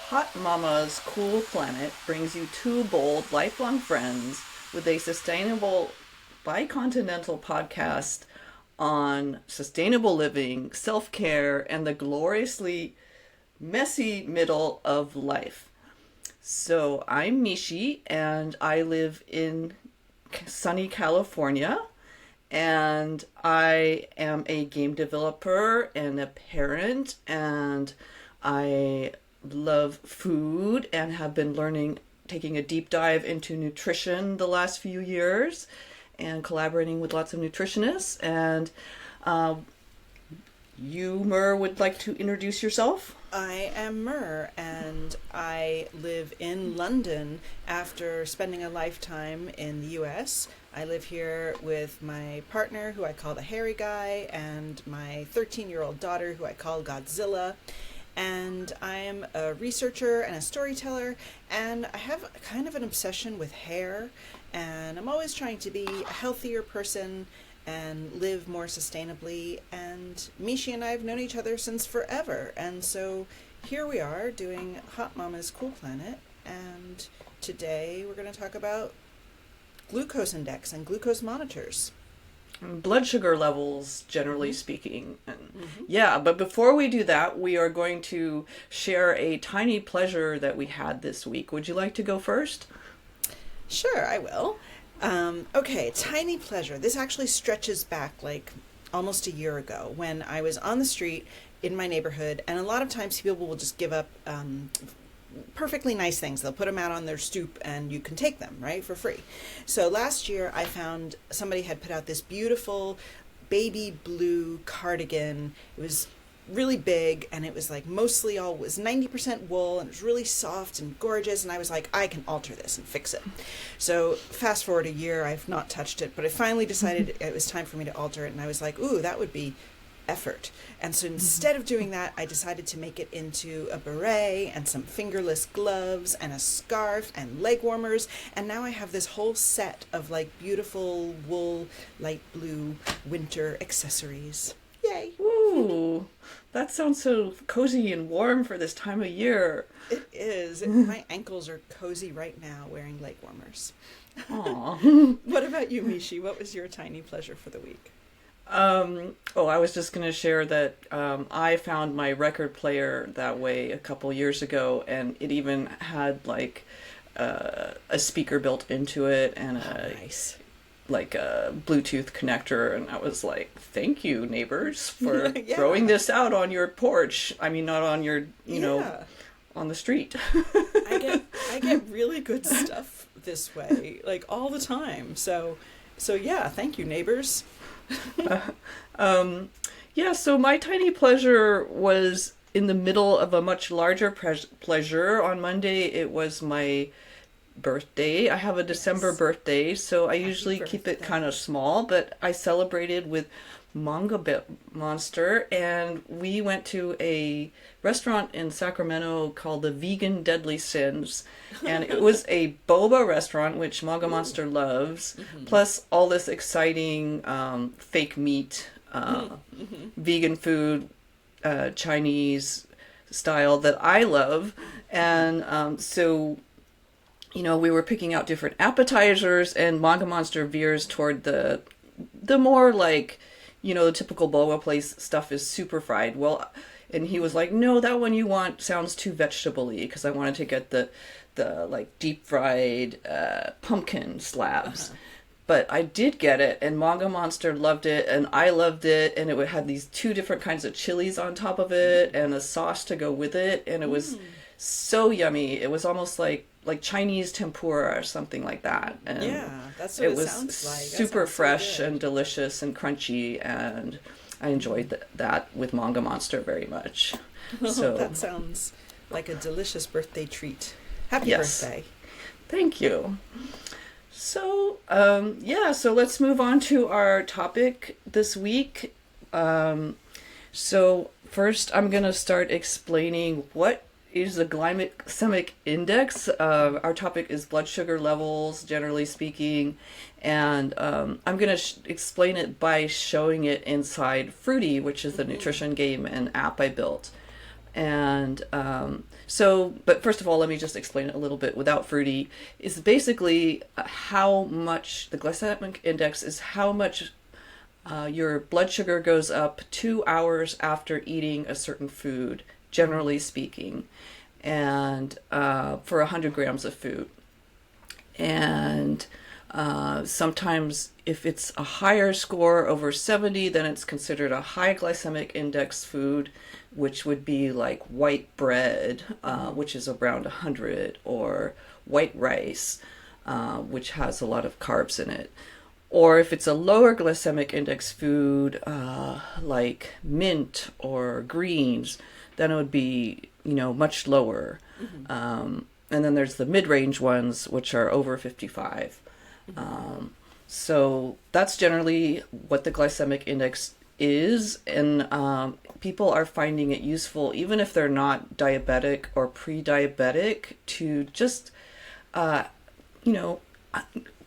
Hot Mama's Cool Planet brings you two bold, lifelong friends with a sustainable bicontinental podcast on sustainable living, self-care, and the gloriously messy middle of life. So I'm Miechie, and I live in sunny California, and I am a game developer and a parent, and I love food and have been taking a deep dive into nutrition the last few years and collaborating with lots of nutritionists. And you, Mer, would like to introduce yourself? I am Mer, and I live in London after spending a lifetime in the US. I live here with my partner, who I call the hairy guy, and my 13-year-old daughter, who I call Godzilla. And I am a researcher and a storyteller, and I have kind of an obsession with hair, and I'm always trying to be a healthier person and live more sustainably. And Miechie and I have known each other since forever, and so here we are doing Hot Mama's Cool Planet, and today we're going to talk about glucose index and glucose monitors. Blood sugar levels, generally speaking. And yeah, but before we do that, we are going to share a tiny pleasure that we had this week. Would you like to go first? Sure, I will. Okay, tiny pleasure. This actually stretches back like almost a year ago when I was on the street in my neighborhood, and a lot of times people will just give up perfectly nice things. They'll put them out on their stoop and you can take them, right, for free. So last year I found somebody had put out this beautiful baby blue cardigan. It was really big, and it was like mostly all was 90% wool, and it was really soft and gorgeous, and I was like, I can alter this and fix it. So fast forward a year, I've not touched it, but I finally decided it was time for me to alter it, and I was like, ooh, that would be effort. And so instead of doing that, I decided to make it into a beret and some fingerless gloves and a scarf and leg warmers, and now I have this whole set of like beautiful wool light blue winter accessories. Yay! Ooh, that sounds so cozy and warm for this time of year. It is. My ankles are cozy right now wearing leg warmers. Aw. What about you, Miechie? What was your tiny pleasure for the week? I was just going to share that I found my record player that way a couple years ago, and it even had like a speaker built into it and Nice. like a Bluetooth connector, and I was like, thank you, neighbors, for Yeah. throwing this out on your porch. I mean, not on your, on the street. I get really good stuff this way, like all the time. So yeah, thank you, neighbors. So my tiny pleasure was in the middle of a much larger pleasure. On Monday, it was my birthday. I have a December birthday, so I usually keep it kind of small, but I celebrated with Monster, and we went to a restaurant in Sacramento called the Vegan Deadly Sins, and it was a boba restaurant, which Monster loves, plus all this exciting fake meat, vegan food, Chinese style that I love. And so we were picking out different appetizers, and Monster veers toward the more like, the typical boba place stuff is super fried. Well, and he was like, no, that one you want sounds too vegetable-y, because I wanted to get the like deep fried pumpkin slabs. But I did get it, and Monster loved it, and I loved it, and it would have these two different kinds of chilies on top of it, and a sauce to go with it, and it was so yummy. It was almost like Chinese tempura or something like that. And yeah, that's what it sounds like. Super fresh and delicious and crunchy, and I enjoyed that with Monster very much. So that sounds like a delicious birthday treat. Happy birthday. Thank you. So, so let's move on to our topic this week. So first I'm going to start explaining what is the glycemic index. Our topic is blood sugar levels, generally speaking, and I'm going to explain it by showing it inside Fruity, which is the nutrition game and app I built. And but first of all, let me just explain it a little bit without Fruity. Is basically how much the glycemic index is how much your blood sugar goes up 2 hours after eating a certain food, generally speaking, and for 100 grams of food. And sometimes if it's a higher score over 70, then it's considered a high glycemic index food, which would be like white bread, which is around 100, or white rice, which has a lot of carbs in it. Or if it's a lower glycemic index food, like mint or greens, then it would be, much lower. And then there's the mid-range ones, which are over 55. So that's generally what the glycemic index is, and people are finding it useful, even if they're not diabetic or pre-diabetic, to just,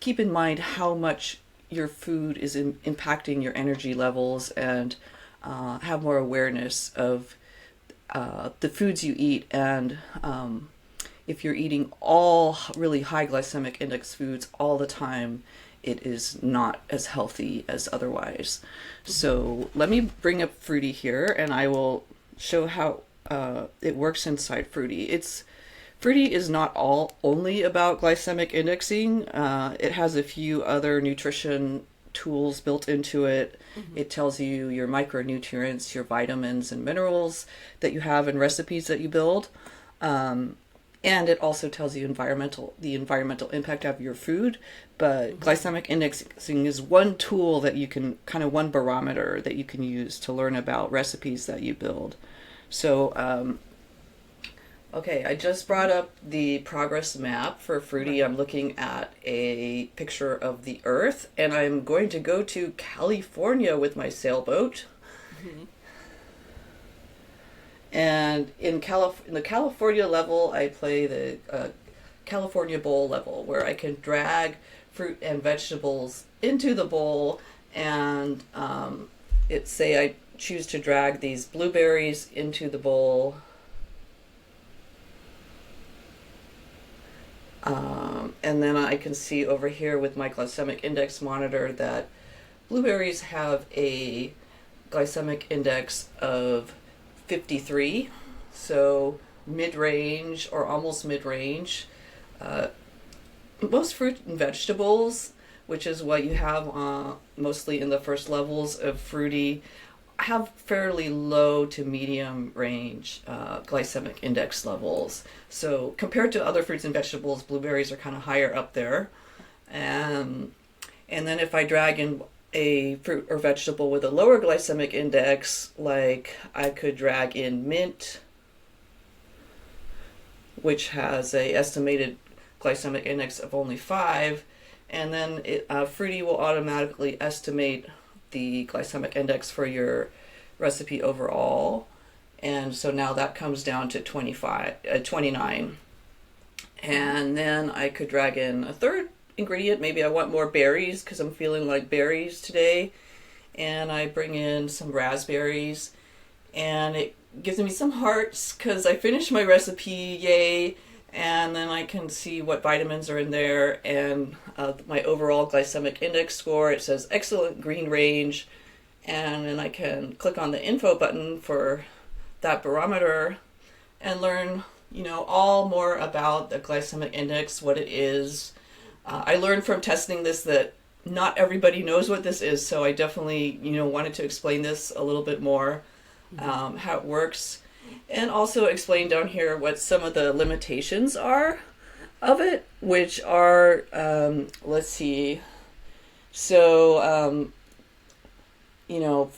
keep in mind how much your food is impacting your energy levels, and have more awareness of the foods you eat, and if you're eating all really high glycemic index foods all the time, it is not as healthy as otherwise. So let me bring up Fruity here, and I will show how it works inside Fruity. Fruity is not only about glycemic indexing. It has a few other nutrition tools built into it. It tells you your micronutrients, your vitamins and minerals that you have in recipes that you build. And it also tells you the environmental impact of your food. But glycemic indexing is one tool that you can, one barometer that you can use to learn about recipes that you build. So, okay, I just brought up the progress map for Fruity. I'm looking at a picture of the Earth, and I'm going to go to California with my sailboat. And in the California level, I play the California bowl level, where I can drag fruit and vegetables into the bowl, and say I choose to drag these blueberries into the bowl. And then I can see over here with my glycemic index monitor that blueberries have a glycemic index of 53, so mid-range or almost mid-range. Most fruit and vegetables, which is what you have mostly in the first levels of Fruity, have fairly low to medium range glycemic index levels. So compared to other fruits and vegetables, blueberries are kind of higher up there. And then if I drag in a fruit or vegetable with a lower glycemic index, like I could drag in mint, which has a estimated glycemic index of only 5, and then Fruity will automatically estimate the glycemic index for your recipe overall, and so now that comes down to 29. And then I could drag in a third ingredient. Maybe I want more berries because I'm feeling like berries today, and I bring in some raspberries, and it gives me some hearts because I finished my recipe, yay. And then I can see what vitamins are in there, and my overall glycemic index score. It says excellent, green range, and then I can click on the info button for that barometer and learn, all more about the glycemic index, what it is. I learned from testing this that not everybody knows what this is, so I definitely, wanted to explain this a little bit more, how it works. And also explain down here what some of the limitations are of it, which are, let's see, so,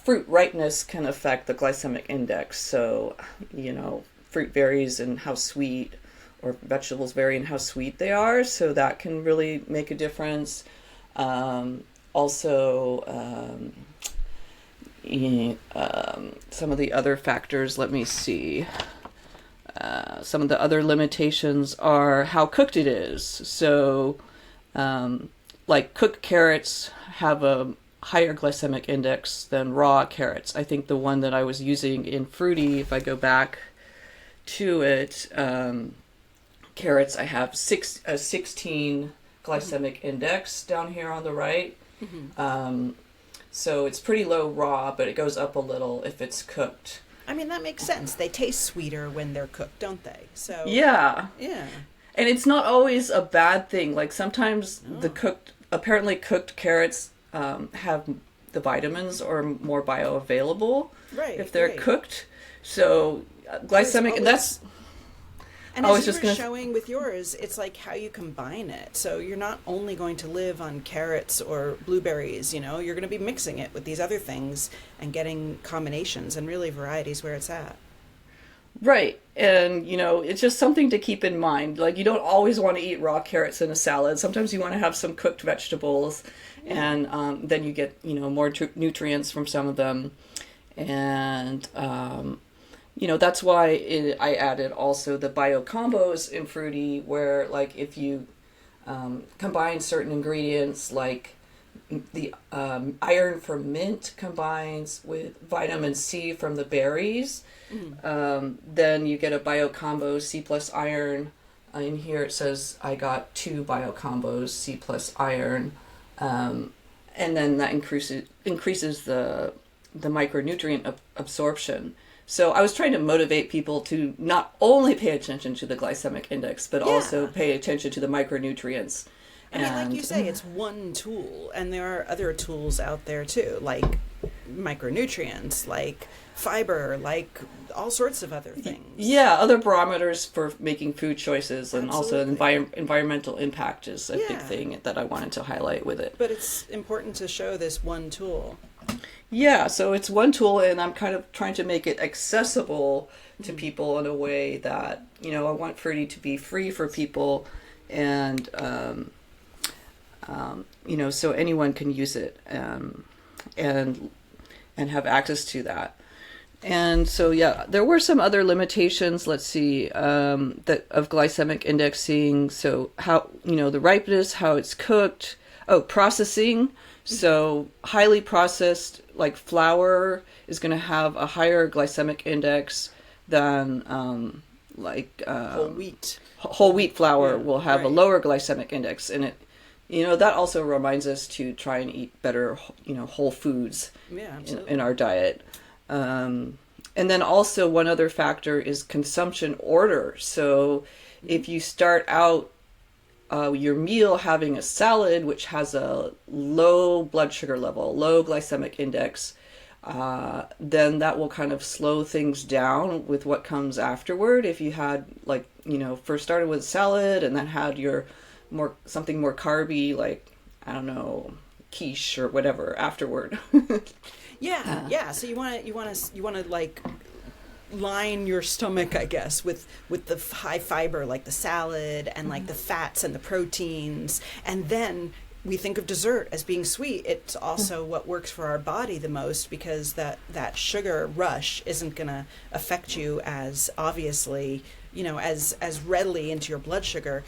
fruit ripeness can affect the glycemic index. So, fruit varies in how sweet, or vegetables vary in how sweet they are, so that can really make a difference. Also, some of the other factors, let me see. some of the other limitations are how cooked it is. So, like cooked carrots have a higher glycemic index than raw carrots. I think the one that I was using in Fruity, if I go back to it, carrots, I have 16 glycemic index down here on the right. So it's pretty low raw, but it goes up a little if it's cooked. I mean, that makes sense. They taste sweeter when they're cooked, don't they? So yeah. Yeah. And it's not always a bad thing. Like sometimes apparently cooked carrots have the vitamins or more bioavailable if they're cooked. So glycemic, and that's... And as you were showing with yours, it's like how you combine it. So you're not only going to live on carrots or blueberries, you're going to be mixing it with these other things and getting combinations, and really varieties where it's at. Right. And, it's just something to keep in mind. Like, you don't always want to eat raw carrots in a salad. Sometimes you want to have some cooked vegetables, and then you get, more nutrients from some of them. And, that's why I added also the bio combos in Fruity, where, like, if you combine certain ingredients, like the iron from mint combines with vitamin C from the berries, then you get a bio combo C plus iron. In here it says I got 2 bio combos C plus iron, and then that increases the micronutrient absorption. So I was trying to motivate people to not only pay attention to the glycemic index, but also pay attention to the micronutrients. I mean, like you say, it's one tool, and there are other tools out there too, like micronutrients, like fiber, like all sorts of other things. Yeah, other barometers for making food choices, and also environmental impact is a big thing that I wanted to highlight with it. But it's important to show this one tool. Yeah, so it's one tool, and I'm kind of trying to make it accessible to people in a way that, I want Fruity to be free for people, and, so anyone can use it, and have access to that. And so, there were some other limitations, let's see, that of glycemic indexing. So how, the ripeness, how it's cooked, processing. So highly processed, like flour, is going to have a higher glycemic index than whole wheat. Whole wheat flour will have a lower glycemic index, and it, that also reminds us to try and eat better, whole foods in our diet. And then also one other factor is consumption order. So if you start out your meal having a salad, which has a low blood sugar level, low glycemic index, then that will kind of slow things down with what comes afterward. If you had, like, first started with salad and then had your something more carby, like, I don't know, quiche or whatever afterward. So you want to like line your stomach, I guess, with the high fiber, like the salad, and like the fats and the proteins. And then we think of dessert as being sweet. It's also what works for our body the most, because that sugar rush isn't going to affect you as obviously, as readily into your blood sugar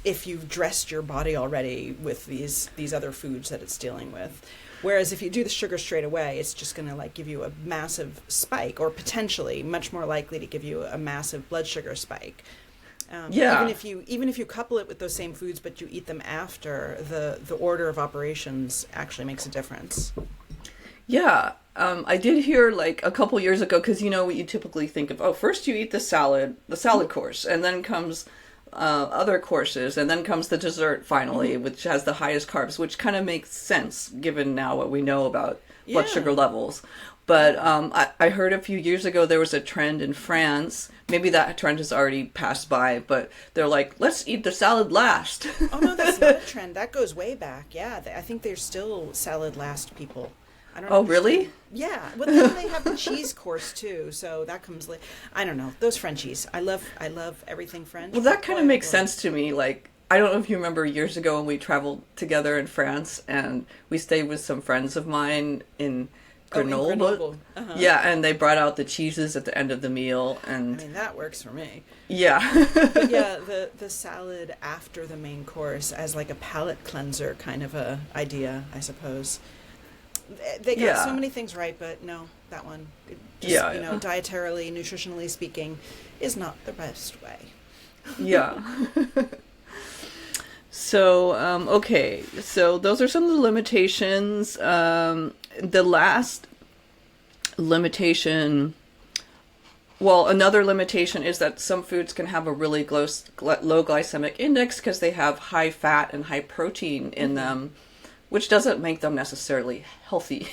if you've dressed your body already with these other foods that it's dealing with. Whereas if you do the sugar straight away, it's just going to like give you a massive spike, or potentially much more likely to give you a massive blood sugar spike. Even if you couple it with those same foods, but you eat them after, the order of operations actually makes a difference. Yeah, I did hear, like, a couple years ago, because what you typically think of, first you eat the salad course, and then comes other courses, and then comes the dessert finally, which has the highest carbs, which kind of makes sense given now what we know about blood sugar levels. But I heard a few years ago there was a trend in France. Maybe that trend has already passed by, but they're like, let's eat the salad last. Oh, no, that's not a trend. That goes way back. Yeah, I think there's still salad last people. I don't know. Oh, really? Yeah. Well, then they have the cheese course too, so that comes late. I don't know. Those Frenchies. I love everything French. Well, that kind of makes sense to me. Like, I don't know if you remember years ago when we traveled together in France, and we stayed with some friends of mine in granola. granola. Uh-huh. Yeah, and they brought out the cheeses at the end of the meal, and I mean, that works for me. yeah. But yeah, the salad after the main course as like a palate cleanser kind of a idea, I suppose. They got so many things right, but no, that one, just, dietarily, nutritionally speaking, is not the best way. Yeah. So, okay. So those are some of the limitations. The last limitation, well, another limitation is that some foods can have a really low glycemic index because they have high fat and high protein in them, which doesn't make them necessarily healthy,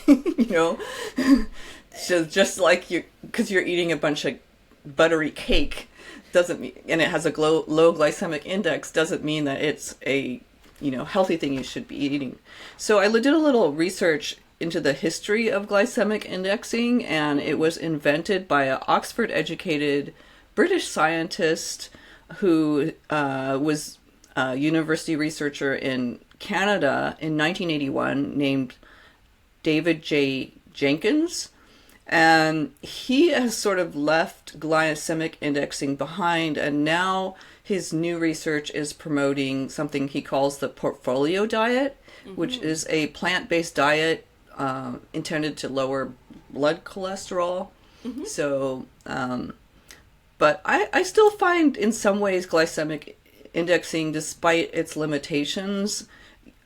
So just like because you're eating a bunch of buttery cake, doesn't mean, and it has a low glycemic index, doesn't mean that it's a healthy thing you should be eating. So I did a little research into the history of glycemic indexing, and it was invented by an Oxford educated British scientist who was a university researcher in Canada in 1981 named David J. Jenkins. And he has sort of left glycemic indexing behind, and now his new research is promoting something he calls the portfolio diet, which is a plant-based diet intended to lower blood cholesterol. So, but I still find in some ways glycemic indexing, despite its limitations,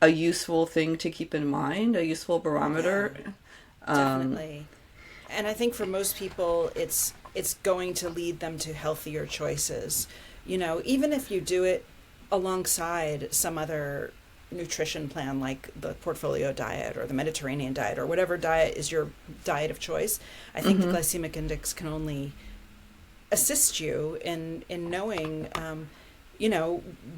a useful thing to keep in mind, a useful barometer. Definitely. And I think for most people, it's going to lead them to healthier choices. Even if you do it alongside some other nutrition plan, like the portfolio diet or the Mediterranean diet or whatever diet is your diet of choice, I think the glycemic index can only assist you in knowing,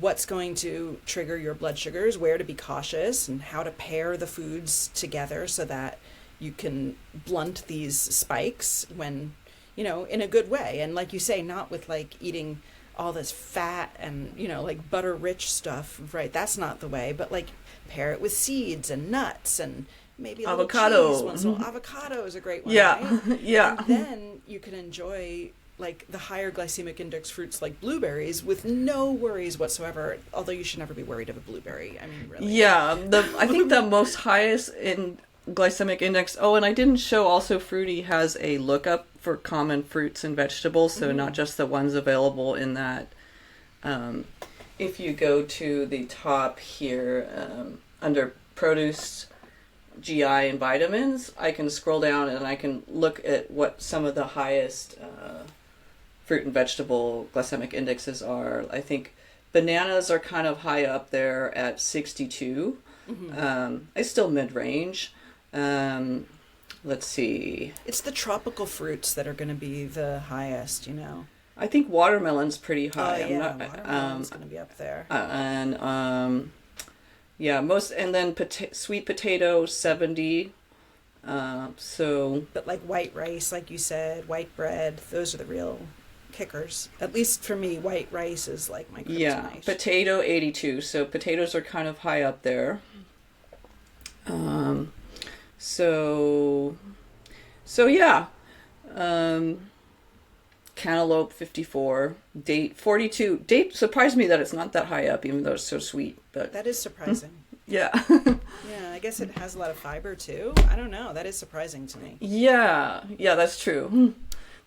what's going to trigger your blood sugars, where to be cautious, and how to pair the foods together so that you can blunt these spikes when, in a good way. And like you say, not with like eating all this fat and, like butter rich stuff, right? That's not the way, but like pair it with seeds and nuts and maybe a avocado. Little cheese once in a while. Avocado is a great one, Yeah. right? Yeah. And then you can enjoy like the higher glycemic index fruits like blueberries with no worries whatsoever, although you should never be worried of a blueberry. I mean, really. Yeah. I think the most highest in glycemic index. Oh, and I didn't show also Fruity has a lookup for common fruits and vegetables, so not just the ones available in that. If you go to the top here under produce, GI, and vitamins, I can scroll down and I can look at what some of the highest fruit and vegetable glycemic indexes are. I think bananas are kind of high up there at 62. It's still mid-range. Let's see. It's the tropical fruits that are going to be the highest, I think watermelon's pretty high. Watermelon's going to be up there. And then sweet potato 70. But like white rice, like you said, white bread, those are the real kickers. At least for me, white rice is like my kryptonite. Yeah, potato 82. So potatoes are kind of high up there. Cantaloupe 54, date 42. Date surprised me that it's not that high up, even though it's so sweet. But that is surprising. Yeah. Yeah, I guess it has a lot of fiber too. I don't know. That is surprising to me. Yeah, that's true.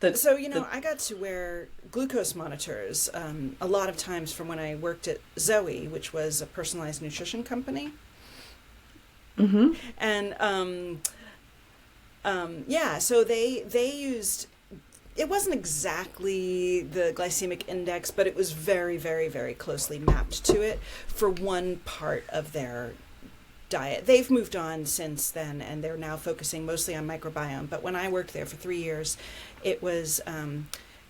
I got to wear glucose monitors a lot of times from when I worked at Zoe, which was a personalized nutrition company. And so they used, it wasn't exactly the glycemic index, but it was very, very, very closely mapped to it for one part of their diet. They've moved on since then, and they're now focusing mostly on microbiome. But when I worked there for 3 years, it was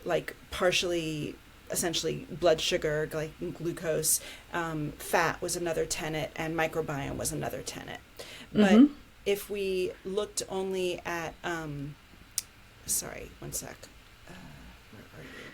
like partially, essentially blood sugar, glucose, fat was another tenet, and microbiome was another tenet. But if we looked only at, sorry, one sec. Where are you?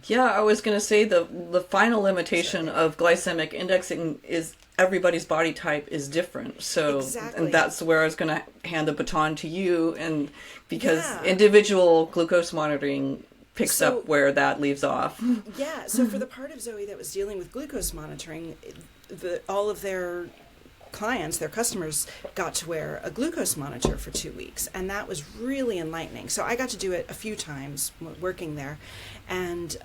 Yeah, I was going to say the final limitation of glycemic indexing is everybody's body type is different. So, Exactly. and that's where I was going to hand the baton to you, and because Yeah. individual glucose monitoring picks So- up where that leaves off. Yeah, so for the part of Zoe that was dealing with glucose monitoring, all of their clients, their customers, got to wear a glucose monitor for 2 weeks, and that was really enlightening. So I got to do it a few times working there, and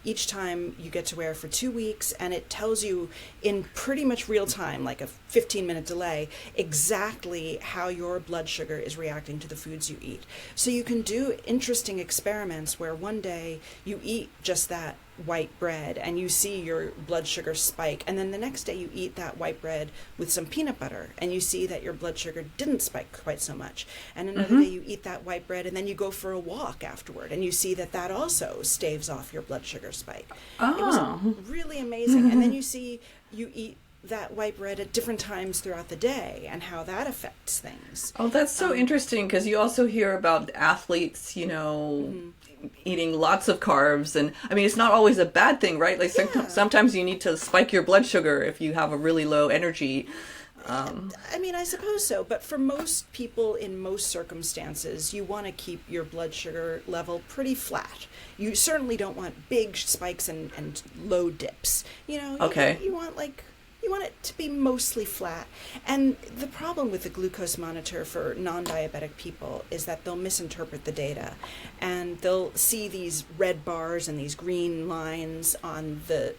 each time you get to wear it for 2 weeks, and it tells you in pretty much real time, like a 15-minute delay, exactly how your blood sugar is reacting to the foods you eat. So you can do interesting experiments where one day you eat just that white bread and you see your blood sugar spike, and then the next day you eat that white bread with some peanut butter and you see that your blood sugar didn't spike quite so much, and another day you eat that white bread and then you go for a walk afterward and you see that that also staves off your blood sugar spike. It was really amazing. And then you eat that white bread at different times throughout the day and how that affects things. Oh, that's so interesting, because you also hear about athletes, eating lots of carbs, and I mean, it's not always a bad thing, right? Like sometimes you need to spike your blood sugar if you have a really low energy. I mean, I suppose so, but for most people in most circumstances, you want to keep your blood sugar level pretty flat. You certainly don't want big spikes and low dips. Okay. You want it to be mostly flat. And the problem with the glucose monitor for non-diabetic people is that they'll misinterpret the data, and they'll see these red bars and these green lines on the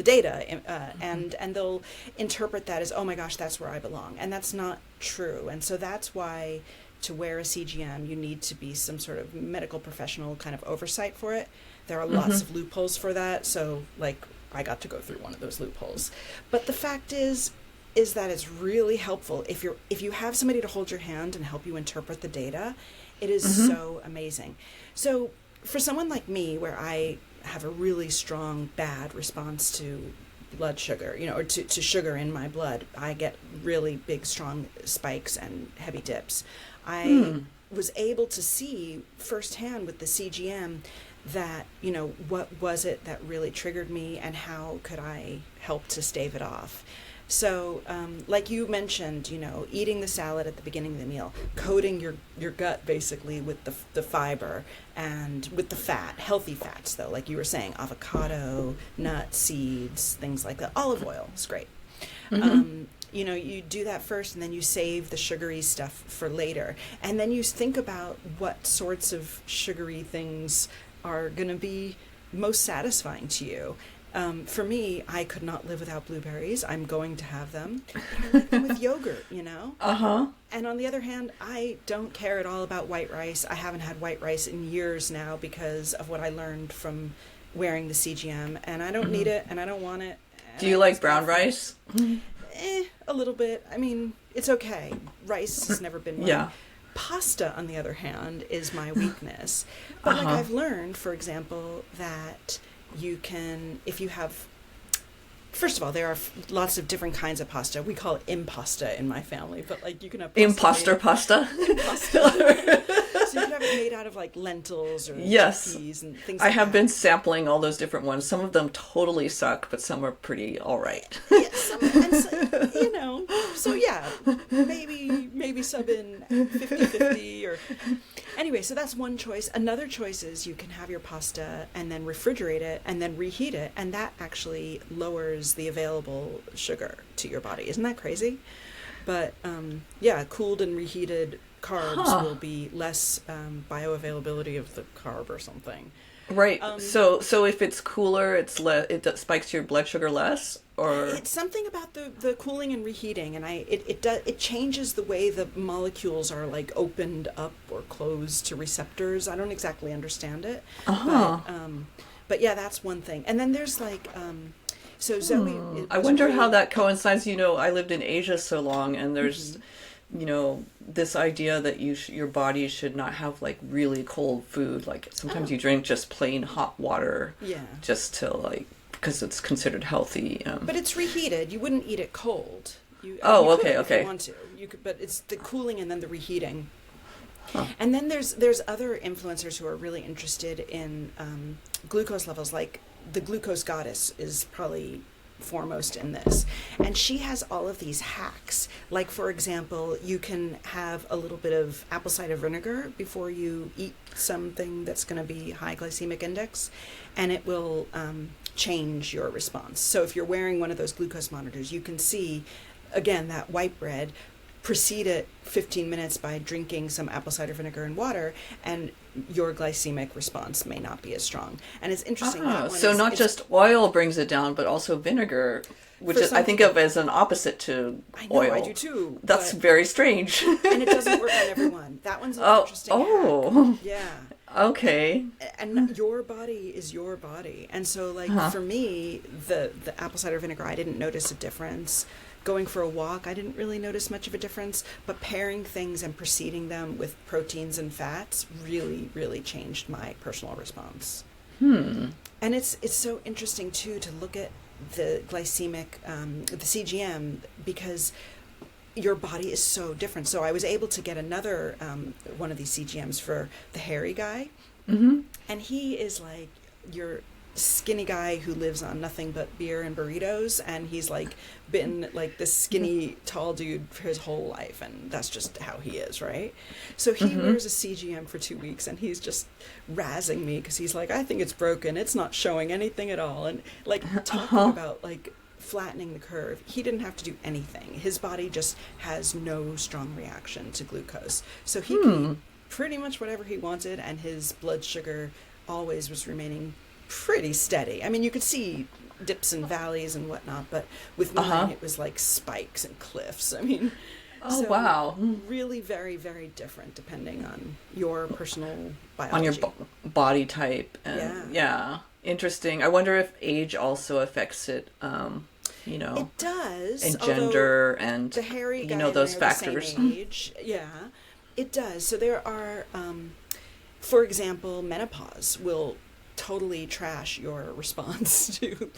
data, and they'll interpret that as, oh my gosh, that's where I belong, and that's not true. And so that's why to wear a CGM you need to be some sort of medical professional kind of oversight for it. There are lots of loopholes for that, so like I got to go through one of those loopholes. But the fact is that it's really helpful if you have somebody to hold your hand and help you interpret the data. It is so amazing. So for someone like me, where I have a really strong bad response to blood sugar, or to sugar in my blood, I get really big, strong spikes and heavy dips. I was able to see firsthand with the CGM that, what was it that really triggered me and how could I help to stave it off. So, like you mentioned, eating the salad at the beginning of the meal, coating your gut basically with the fiber and with the fat, healthy fats though, like you were saying, avocado, nuts, seeds, things like that. Olive oil is great. You do that first and then you save the sugary stuff for later. And then you think about what sorts of sugary things are going to be most satisfying to you. For me, I could not live without blueberries. I'm going to have them. But I like them with yogurt, And on the other hand, I don't care at all about white rice. I haven't had white rice in years now because of what I learned from wearing the CGM. And I don't need it, and I don't want it. Do you like brown rice? A little bit. I mean, it's okay. Rice has never been my... Pasta, on the other hand, is my weakness. But like I've learned, for example, that you can, if you have, first of all, there are lots of different kinds of pasta. We call it impasta in my family, but like you can have pasta Imposter pasta? Impasta. So you can have it made out of like lentils or chickpeas and things like I have that. been sampling all those different ones. Some of them totally suck, but some are pretty all right. So yeah, maybe sub in 50-50 or... Anyway, so that's one choice. Another choice is you can have your pasta and then refrigerate it and then reheat it, and that actually lowers the available sugar to your body. Isn't that crazy? But cooled and reheated carbs will be less bioavailability of the carb or something. Right. So if it's cooler, it spikes your blood sugar less, or it's something about the cooling and reheating, and it changes the way the molecules are like opened up or closed to receptors. I don't exactly understand it, but yeah, that's one thing. And then there's like so Zoe. I wonder how that coincides. I lived in Asia so long, and there's this idea that your body should not have like really cold food. Like sometimes you drink just plain hot water, just to like, because it's considered healthy. But it's reheated. You wouldn't eat it cold. Okay. If you want to, you could, but it's the cooling and then the reheating. Huh. And then there's other influencers who are really interested in glucose levels, like the glucose goddess is probably foremost in this. And she has all of these hacks. Like, for example, you can have a little bit of apple cider vinegar before you eat something that's going to be high glycemic index, and it will change your response. So if you're wearing one of those glucose monitors, you can see, again, that white bread, precede it 15 minutes by drinking some apple cider vinegar and water, and your glycemic response may not be as strong. And it's interesting. That one so is, not just oil brings it down, but also vinegar, which is, I think of as an opposite to oil. I do too. That's very strange. And it doesn't work on everyone. That one's an interesting hack. Yeah. Okay. And your body is your body. And so, like, for me, the apple cider vinegar, I didn't notice a difference. Going for a walk, I didn't really notice much of a difference, but pairing things and preceding them with proteins and fats really, really changed my personal response. And it's so interesting, too, to look at the glycemic, the CGM, because your body is so different. So I was able to get another one of these CGMs for the hairy guy, and he is like your skinny guy who lives on nothing but beer and burritos, and he's like been like this skinny tall dude for his whole life, and that's just how he is, right? So he wears a CGM for 2 weeks, and he's just razzing me because he's like, I think it's broken, it's not showing anything at all, and like talking about like flattening the curve. He didn't have to do anything. His body just has no strong reaction to glucose, so he can eat pretty much whatever he wanted, and his blood sugar always was remaining pretty steady. I mean, you could see dips and valleys and whatnot, but with mine it was like spikes and cliffs. I mean, wow. Really very, very different depending on your personal biology. On your body type. And, yeah. Interesting. I wonder if age also affects it, you know. It does. And gender and, the hairy guy, you know, those factors. The same age. Yeah, it does. So there are, for example, menopause will totally trash your response to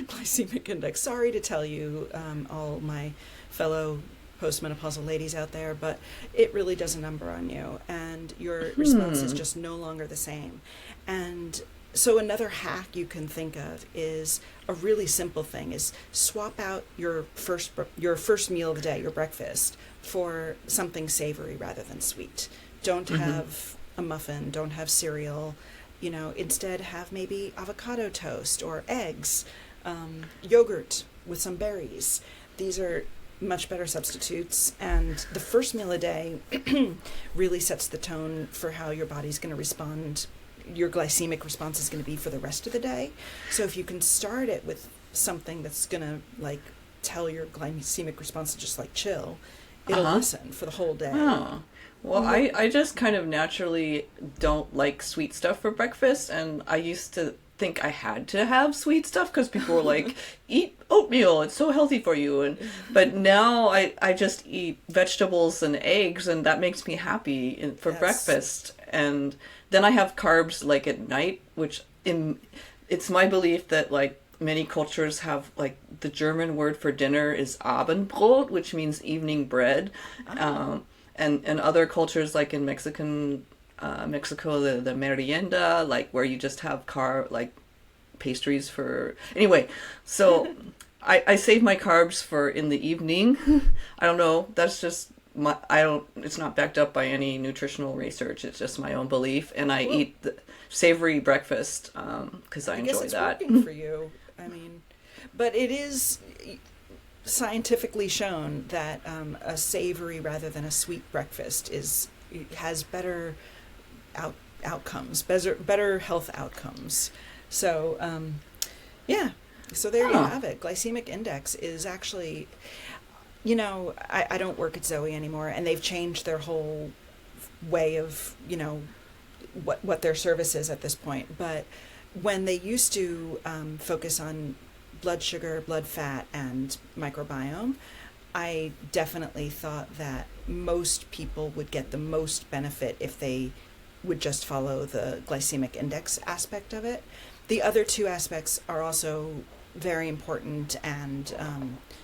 glycemic index. Sorry to tell you, all my fellow postmenopausal ladies out there, but it really does a number on you, and your response is just no longer the same. And so another hack you can think of is a really simple thing, is swap out your first meal of the day, your breakfast, for something savory rather than sweet. Don't have a muffin, don't have cereal. You know, instead have maybe avocado toast or eggs, yogurt with some berries. These are much better substitutes. And the first meal a day really sets the tone for how your body's going to respond. Your glycemic response is going to be for the rest of the day. So if you can start it with something that's going to, like, tell your glycemic response to just, like, chill, it'll listen for the whole day. Oh. Well, I just kind of naturally don't like sweet stuff for breakfast, and I used to think I had to have sweet stuff because people were like, eat oatmeal, it's so healthy for you. But now I just eat vegetables and eggs, and that makes me happy for breakfast. And then I have carbs like at night, which it's my belief that like many cultures have, like, the German word for dinner is Abendbrot, which means evening bread. And other cultures, like in Mexico, the merienda, like where you just have like pastries for... Anyway, so I save my carbs for in the evening. I don't know, that's just it's not backed up by any nutritional research. It's just my own belief. And I eat the savory breakfast because I enjoy guess it's that. Working for you. I mean, but it is scientifically shown that a savory rather than a sweet breakfast has better outcomes, better health outcomes. So so there you have it. Glycemic index is actually, you know, I don't work at Zoe anymore, and they've changed their whole way of, you know, what their service is at this point. But when they used to focus on blood sugar, blood fat, and microbiome, I definitely thought that most people would get the most benefit if they would just follow the glycemic index aspect of it. The other two aspects are also very important and,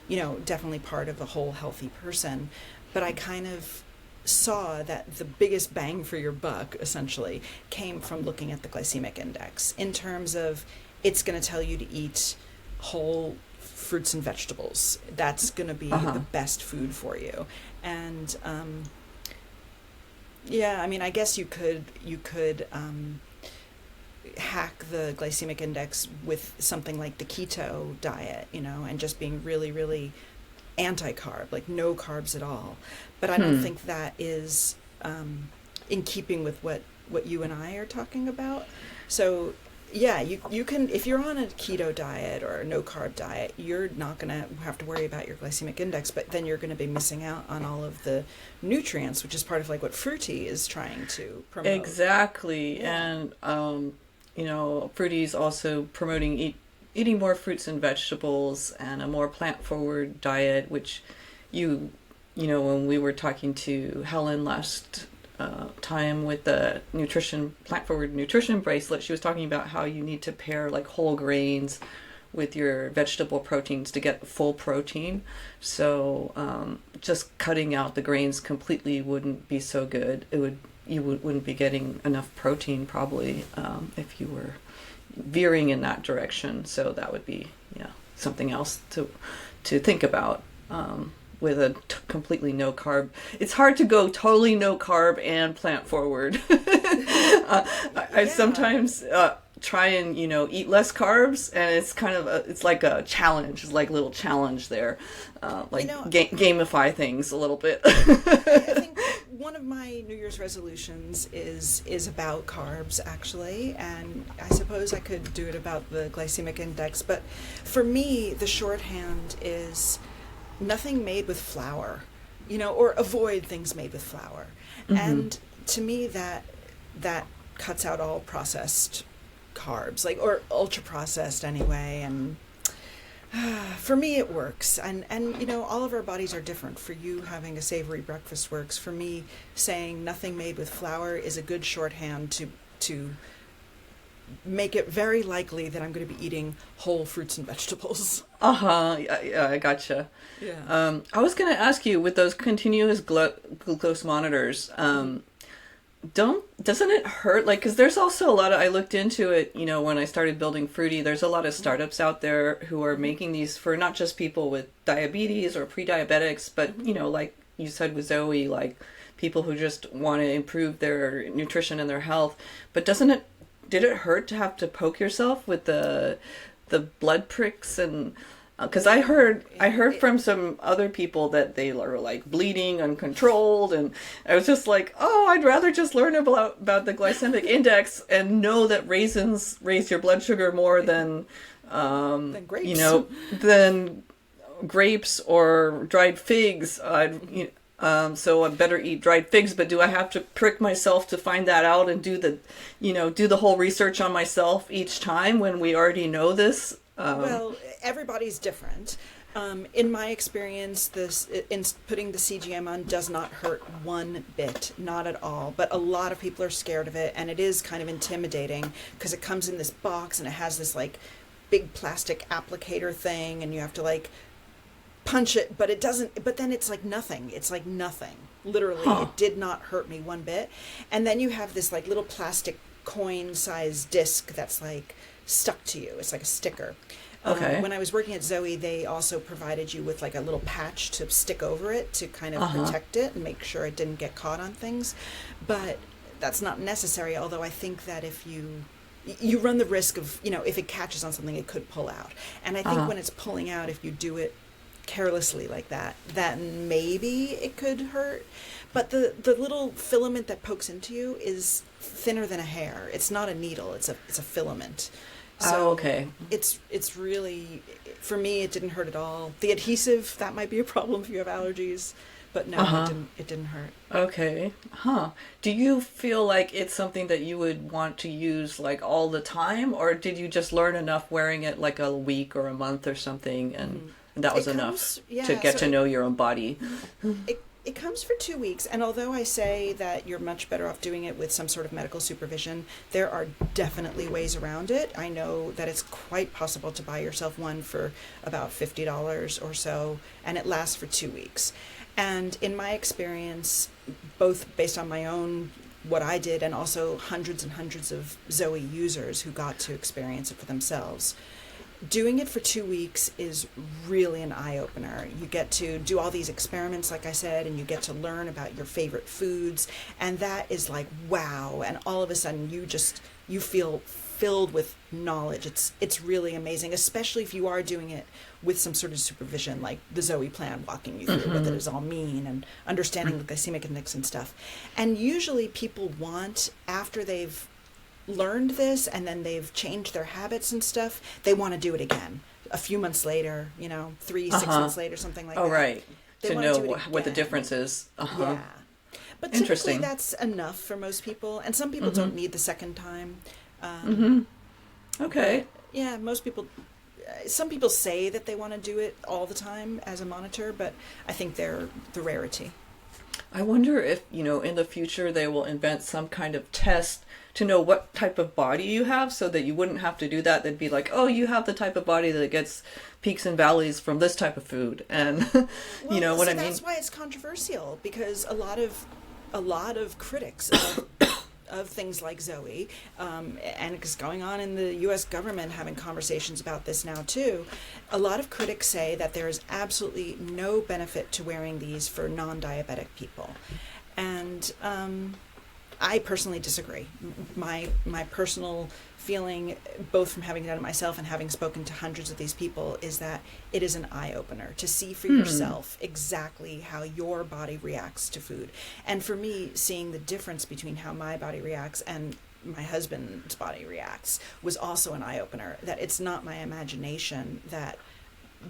you know, definitely part of a whole healthy person. But I kind of saw that the biggest bang for your buck essentially came from looking at the glycemic index in terms of it's going to tell you to eat whole fruits and vegetables. That's going to be the best food for you. And yeah, I mean, I guess you could hack the glycemic index with something like the keto diet, you know, and just being really, really anti-carb, like no carbs at all. But I don't think that is in keeping with what you and I are talking about. So yeah, you can, if you're on a keto diet or a no carb diet, you're not going to have to worry about your glycemic index, but then you're going to be missing out on all of the nutrients, which is part of like what Fruity is trying to promote. Exactly. Yeah. And you know, Fruity's also promoting eating more fruits and vegetables and a more plant-forward diet, which you know, when we were talking to Helen last time with the plant-forward nutrition bracelet, she was talking about how you need to pair like whole grains with your vegetable proteins to get full protein. So just cutting out the grains completely wouldn't be so good. You wouldn't be getting enough protein probably if you were veering in that direction. So that would be something else to think about with a completely no carb. It's hard to go totally no carb and plant forward. I sometimes try and eat less carbs, and it's kind of it's like a challenge. It's like a little challenge there, gamify things a little bit. I think one of my New Year's resolutions is about carbs, actually, and I suppose I could do it about the glycemic index, but for me the shorthand is nothing made with flour, or avoid things made with flour. Mm-hmm. And to me that cuts out all processed carbs, or ultra processed anyway, and for me it works. And all of our bodies are different. For you, having a savory breakfast works. For me, saying nothing made with flour is a good shorthand to make it very likely that I'm going to be eating whole fruits and vegetables. Yeah, I gotcha. Yeah. I was going to ask you, with those continuous glucose monitors, doesn't it hurt? Because there's also a lot of, I looked into it, when I started building Fruity, there's a lot of startups out there who are making these for not just people with diabetes or pre-diabetics, but, like you said with Zoe, like people who just want to improve their nutrition and their health. But did it hurt to have to poke yourself with the blood pricks? And because I heard from some other people that they are like bleeding uncontrolled, and I was just like, I'd rather just learn about the glycemic index and know that raisins raise your blood sugar more than grapes. Than grapes or dried figs. So I better eat dried figs, but do I have to prick myself to find that out and do the whole research on myself each time when we already know this? Well, everybody's different. In my experience, in putting the CGM on does not hurt one bit, not at all. But a lot of people are scared of it, and it is kind of intimidating because it comes in this box and it has this like big plastic applicator thing, and you have to like punch it, but it doesn't, but then it's like nothing. It's like nothing. Literally, It did not hurt me one bit. And then you have this like little plastic coin-sized disc that's like stuck to you. It's like a sticker. Okay. When I was working at Zoe, they also provided you with like a little patch to stick over it to kind of protect it and make sure it didn't get caught on things. But that's not necessary, although I think that if you run the risk of, if it catches on something, it could pull out. And I think when it's pulling out, if you do it carelessly like that maybe it could hurt. But the little filament that pokes into you is thinner than a hair. It's not a needle, it's a filament. So okay. It's really, for me, it didn't hurt at all. The adhesive, that might be a problem if you have allergies, but no, it didn't hurt. Okay. Do you feel like it's something that you would want to use like all the time, or did you just learn enough wearing it like a week or a month or something, and that was enough to get to know your own body? It comes for 2 weeks, and although I say that you're much better off doing it with some sort of medical supervision, there are definitely ways around it. I know that it's quite possible to buy yourself one for about $50 or so, and it lasts for 2 weeks. And in my experience, both based on my own, what I did, and also hundreds and hundreds of Zoe users who got to experience it for themselves, doing it for 2 weeks is really an eye-opener. You get to do all these experiments, like I said, and you get to learn about your favorite foods, and that is like, wow. And all of a sudden you feel filled with knowledge. It's really amazing, especially if you are doing it with some sort of supervision, like the Zoe plan walking you through what that does all mean and understanding the glycemic index and stuff. And usually people want, after they've learned this and then they've changed their habits and stuff, they want to do it again a few months later, 3-6 months later, something like that. Oh, right. They to wanna know do it what the again. difference is. Yeah. But typically Interesting. that's enough for most people, and some people don't need the second time. Okay. Yeah, most people, some people say that they want to do it all the time as a monitor, but I think they're the rarity. I wonder if, in the future they will invent some kind of test to know what type of body you have so that you wouldn't have to do that. They'd be like, oh, you have the type of body that gets peaks and valleys from this type of food. And you know what I mean? That's why it's controversial, because a lot of critics of things like Zoe, and it's going on in the U.S. government having conversations about this now too. A lot of critics say that there is absolutely no benefit to wearing these for non-diabetic people, and I personally disagree. My personal feeling, both from having done it myself and having spoken to hundreds of these people, is that it is an eye-opener to see for yourself exactly how your body reacts to food. And for me, seeing the difference between how my body reacts and my husband's body reacts was also an eye-opener, that it's not my imagination, that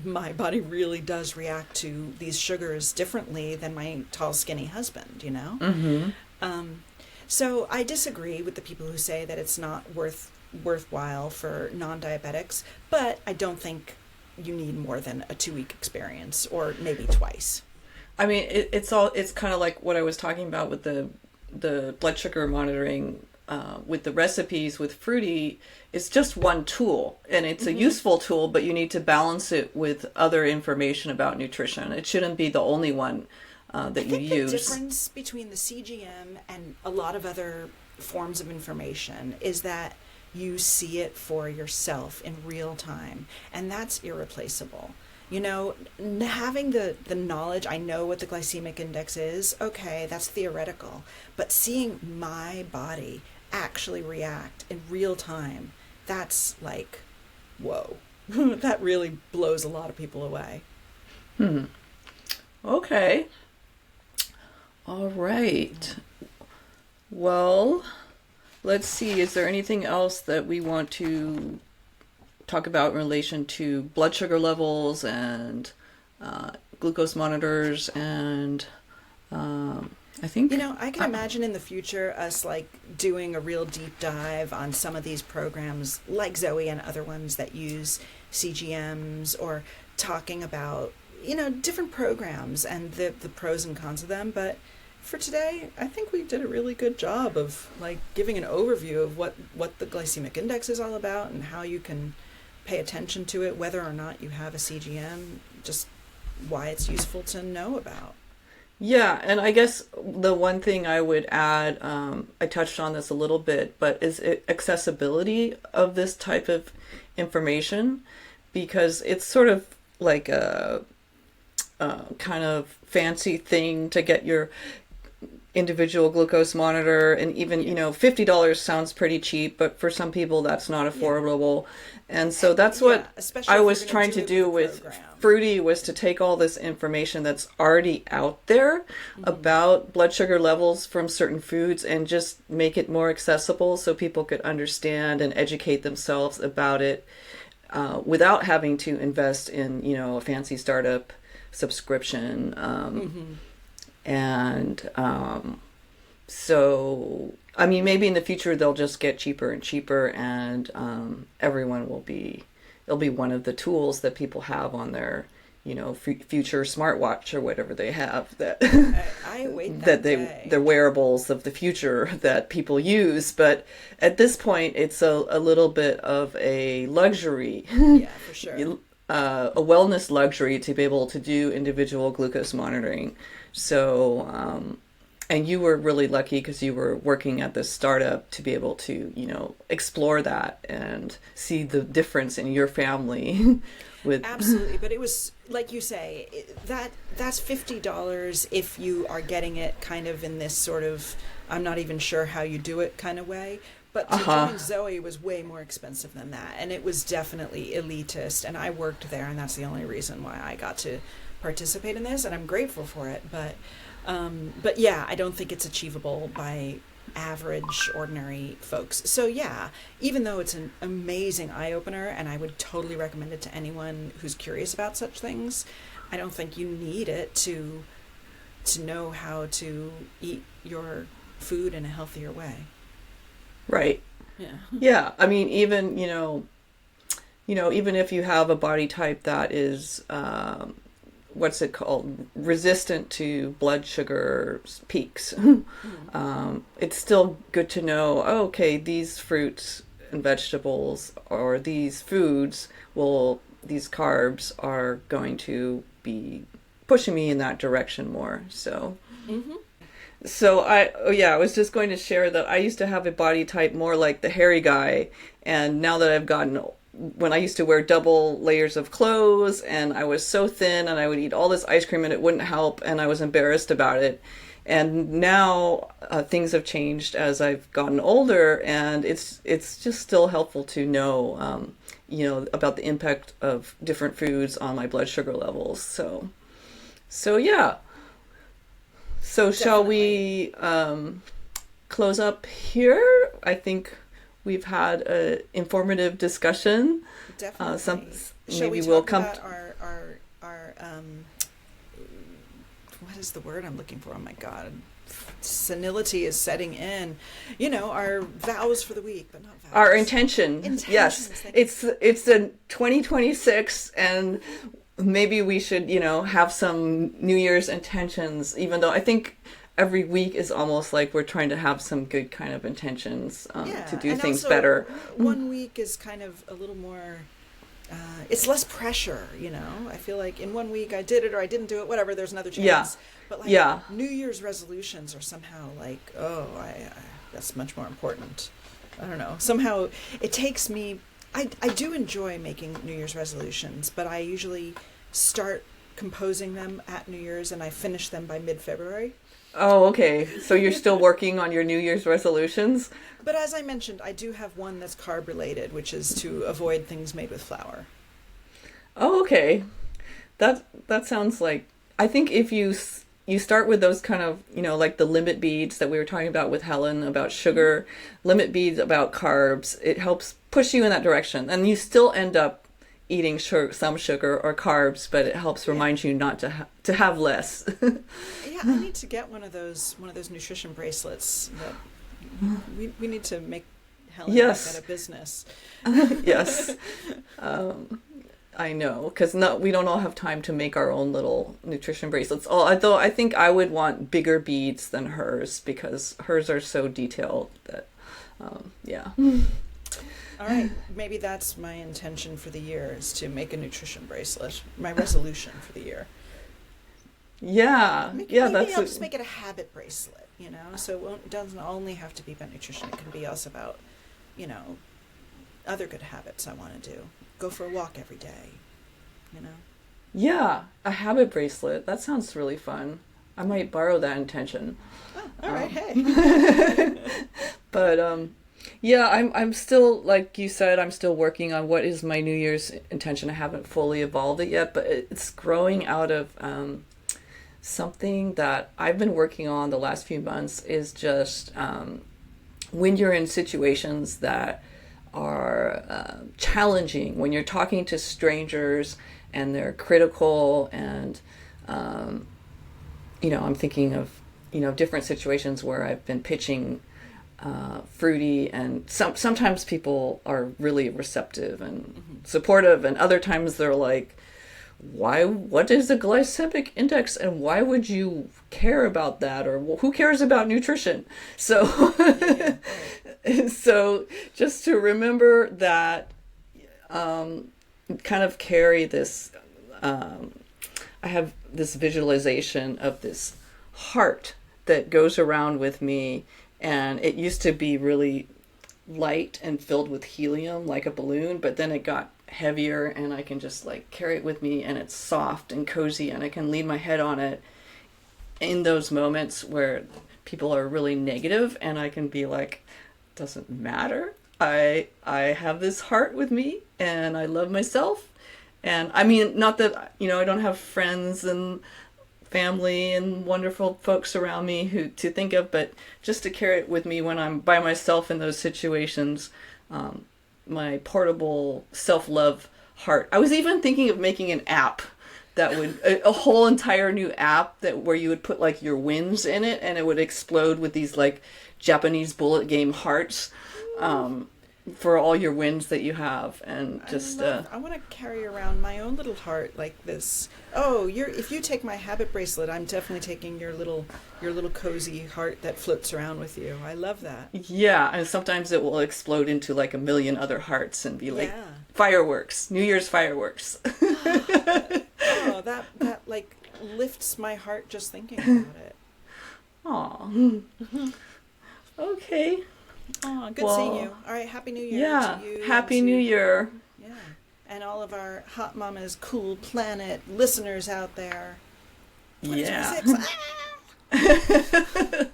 my body really does react to these sugars differently than my tall, skinny husband, So I disagree with the people who say that it's not worthwhile for non-diabetics, but I don't think you need more than a 2-week experience, or maybe twice. I mean, it's kind of like what I was talking about with the blood sugar monitoring, with the recipes with Fruity. It's just one tool, and it's a useful tool, but you need to balance it with other information about nutrition. It shouldn't be the only one that you use. The difference between the CGM and a lot of other forms of information is that you see it for yourself in real time, and that's irreplaceable. Having the knowledge, I know what the glycemic index is, okay, that's theoretical, but seeing my body actually react in real time, that's like, whoa. That really blows a lot of people away. Okay. All right. Well, let's see. Is there anything else that we want to talk about in relation to blood sugar levels and glucose monitors? And I think... I can imagine in the future us doing a real deep dive on some of these programs like Zoe and other ones that use CGMs, or talking about, different programs and the pros and cons of them. But for today, I think we did a really good job of giving an overview of what the glycemic index is all about and how you can pay attention to it, whether or not you have a CGM, just why it's useful to know about. Yeah, and I guess the one thing I would add, I touched on this a little bit, but is accessibility of this type of information, because it's sort of like a kind of fancy thing to get your individual glucose monitor, and even $50 sounds pretty cheap, but for some people that's not affordable. And so that's what I was trying to do with Fruity, was to take all this information that's already out there about blood sugar levels from certain foods and just make it more accessible so people could understand and educate themselves about it, without having to invest in a fancy startup subscription. And so, I mean, maybe in the future they'll just get cheaper and cheaper, and it'll be one of the tools that people have on their, future smartwatch or whatever they have, that I await that day. They're wearables of the future that people use. But at this point, it's a little bit of a luxury. Yeah, for sure. a wellness luxury to be able to do individual glucose monitoring. So, and you were really lucky because you were working at this startup to be able to, explore that and see the difference in your family with. Absolutely. But it was, like you say, that's $50 if you are getting it kind of in this sort of, I'm not even sure how you do it kind of way. But to join Zoe was way more expensive than that. And it was definitely elitist. And I worked there, and that's the only reason why I got to participate in this. And I'm grateful for it. But yeah, I don't think it's achievable by average, ordinary folks. So yeah, even though it's an amazing eye-opener, and I would totally recommend it to anyone who's curious about such things, I don't think you need it to know how to eat your food in a healthier way. Right. Yeah. Yeah. I mean, even, even if you have a body type that is, what's it called? Resistant to blood sugar peaks. It's still good to know, okay, these fruits and vegetables or these foods these carbs are going to be pushing me in that direction more. So. Mm-hmm. So I was just going to share that I used to have a body type more like the hairy guy, and now that I've when I used to wear double layers of clothes and I was so thin and I would eat all this ice cream and it wouldn't help and I was embarrassed about it. And now things have changed as I've gotten older, and it's just still helpful to know, about the impact of different foods on my blood sugar levels. So yeah. So definitely. Shall we close up here? I think we've had an informative discussion. Definitely. Maybe we'll come about our what is the word I'm looking for? Oh my God. Senility is setting in. Our vows for the week, but not vows. Our intentions. Yes. It's a 2026, and maybe we should, have some New Year's intentions, even though I think every week is almost like we're trying to have some good kind of intentions to do things also, better. One week is kind of a little more, it's less pressure, I feel like in 1 week I did it or I didn't do it, whatever, there's another chance. Yeah. But New Year's resolutions are somehow like, I that's much more important. I don't know. Somehow it takes me, I do enjoy making New Year's resolutions, but I usually start composing them at New Year's and I finish them by mid-February. Oh, okay. So you're still working on your New Year's resolutions? But as I mentioned, I do have one that's carb related, which is to avoid things made with flour. Oh, okay. That sounds like, I think if you start with those kind of, like the limit beads that we were talking about with Helen about sugar, limit beads about carbs, it helps push you in that direction. And you still end up eating some sugar or carbs, but it helps remind you not to have less. Yeah, I need to get one of those nutrition bracelets. That we need to make Helen get a business. Yes. I know, because we don't all have time to make our own little nutrition bracelets. Although I think I would want bigger beads than hers, because hers are so detailed that, yeah. All right, maybe that's my intention for the year, is to make a nutrition bracelet. My resolution for the year. Yeah, maybe I'll just make it a habit bracelet, so it doesn't only have to be about nutrition. It can be also about, other good habits I want to do. Go for a walk every day, Yeah, a habit bracelet. That sounds really fun. I might borrow that intention. Oh, all right, hey. But yeah, I'm still, like you said, I'm still working on what is my New Year's intention. I haven't fully evolved it yet, but it's growing out of something that I've been working on the last few months, is just when you're in situations that are challenging, when you're talking to strangers and they're critical, and I'm thinking of different situations where I've been pitching fruity, and sometimes people are really receptive and supportive, and other times they're like, what is the glycemic index and why would you care about that, or who cares about nutrition? So so just to remember that kind of carry this, I have this visualization of this heart that goes around with me, and it used to be really light and filled with helium like a balloon, but then it got heavier, and I can just like carry it with me, and it's soft and cozy, and I can lean my head on it in those moments where people are really negative, and I can be like, doesn't matter. I have this heart with me, and I love myself. And I mean, not that, I don't have friends and family and wonderful folks around me to think of, but just to carry it with me when I'm by myself in those situations, my portable self-love heart. I was even thinking of making an app that would, a whole entire new app where you would put like your wins in it, and it would explode with these like Japanese bullet game hearts, for all your wins that you have. And just I want to carry around my own little heart like this. Oh, if you take my habit bracelet, I'm definitely taking your little cozy heart that floats around with you. I love that. Yeah, and sometimes it will explode into like a million other hearts and be like fireworks, New Year's fireworks. Oh, that like lifts my heart just thinking about it. Aw. Okay. Oh, good seeing you. All right, Happy New Year yeah, to you. Happy New Year. Yeah, and all of our Hot Mamas Cool Planet listeners out there. Yeah. 2026.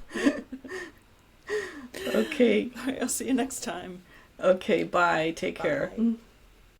Okay. All right, I'll see you next time. Okay, bye. Take care. Bye.